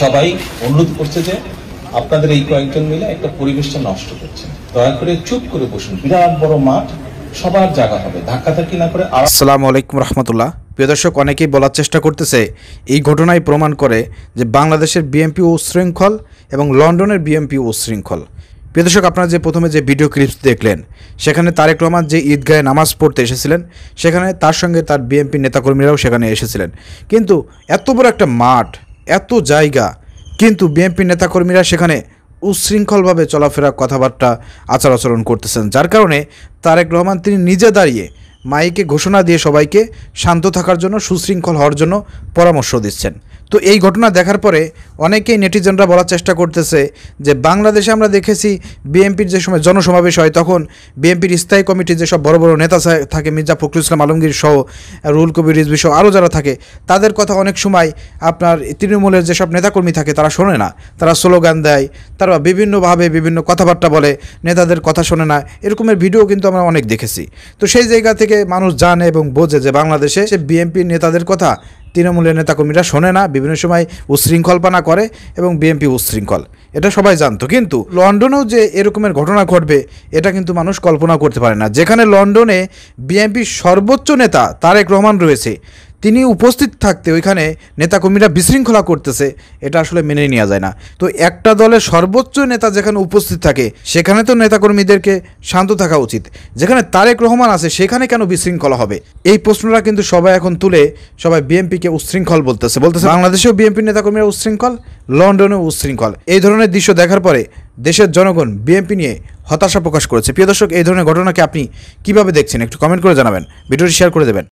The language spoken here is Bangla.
সবাই অনুরোধ করছে যে আপনাদের এই কয়েকজন মিলে একটা পরিবেশটা নষ্ট করছেন, দয়া করে চুপ করে বসুন। বিরাট বড় মাঠ, সবার জায়গা হবে, ধাক্কাধাক্কি না করে। আসসালামু আলাইকুম রহমতুল্লাহ। প্রিয় দর্শক, অনেকেই বলার চেষ্টা করতেছে এই ঘটনাই প্রমাণ করে যে বাংলাদেশের বিএনপি উচ্ছৃঙ্খল এবং লন্ডনের বিএনপি উচ্ছৃঙ্খল। প্রিয় দর্শক, আপনারা যে প্রথমে যে ভিডিও ক্লিপস দেখলেন, সেখানে তারেক রহমান যে ঈদগাহে নামাজ পড়তে এসেছিলেন, সেখানে তার সঙ্গে তার বিএনপি নেতাকর্মীরাও সেখানে এসেছিলেন। কিন্তু এত বড় একটা মাঠ, এত জায়গা, কিন্তু বিএনপি নেতাকর্মীরা সেখানে উচ্ছৃঙ্খলভাবে চলাফেরা, কথাবার্তা, আচার আচরণ করতেছেন, যার কারণে তারেক রহমান তিনি নিজে দাঁড়িয়ে মাইকে ঘোষণা দিয়ে সবাইকে শান্ত থাকার জন্য, সুশৃঙ্খল হওয়ার জন্য পরামর্শ দিচ্ছেন। তো এই ঘটনা দেখার পরে অনেকেই নেটিজনরা বলার চেষ্টা করতেছে যে বাংলাদেশে আমরা দেখেছি বিএনপির যে সময় জনসমাবেশ হয়, তখন বিএনপির স্থায়ী কমিটির যেসব বড় বড় নেতা থাকে, মির্জা ফখরুল ইসলাম আলমগীর সহ, রুহুল কবির রিজভী সহ আরও যারা থাকে, তাদের কথা অনেক সময় আপনার তৃণমূলের যেসব নেতাকর্মী থাকে তারা শোনে না, তারা স্লোগান দেয়, তারা বিভিন্নভাবে বিভিন্ন কথাবার্তা বলে, নেতাদের কথা শোনে না, এরকমের ভিডিও কিন্তু আমরা অনেক দেখেছি। তো সেই জায়গা থেকে মানুষ জানে এবং বোঝে যে বাংলাদেশে সে বিএনপির নেতাদের কথা তৃণমূলের নেতাকর্মীরা শোনে না, বিভিন্ন সময় উচ্ছৃঙ্খলপনা করে এবং বিএনপি উচ্ছৃঙ্খল, এটা সবাই জানতো। কিন্তু লন্ডনেও যে এরকমের ঘটনা ঘটবে এটা কিন্তু মানুষ কল্পনা করতে পারে না। যেখানে লন্ডনে বিএনপির সর্বোচ্চ নেতা তারেক রহমান রয়েছে, তিনি উপস্থিত থাকতে ওইখানে নেতাকর্মীরা বিশৃঙ্খলা করতেছে, এটা আসলে মেনে নেওয়া যায় না। তো একটা দলের সর্বোচ্চ নেতা যেখানে উপস্থিত থাকে, সেখানে তো নেতাকর্মীদেরকে শান্ত থাকা উচিত। যেখানে তারেক রহমান আছে সেখানে কেন বিশৃঙ্খলা হবে? এই প্রশ্নটা কিন্তু সবাই এখন তুলে সবাই বিএনপিকে উচ্ছৃঙ্খল বলতেছে। বাংলাদেশেও বিএনপির নেতাকর্মীরা উচ্ছৃঙ্খল, লন্ডনেও উচ্ছৃঙ্খল। এই ধরনের দৃশ্য দেখার পরে দেশের জনগণ বিএনপি নিয়ে হতাশা প্রকাশ করেছে। প্রিয় দর্শক, এই ধরনের ঘটনাকে আপনি কিভাবে দেখছেন একটু কমেন্ট করে জানাবেন, ভিডিওটি শেয়ার করে দেবেন।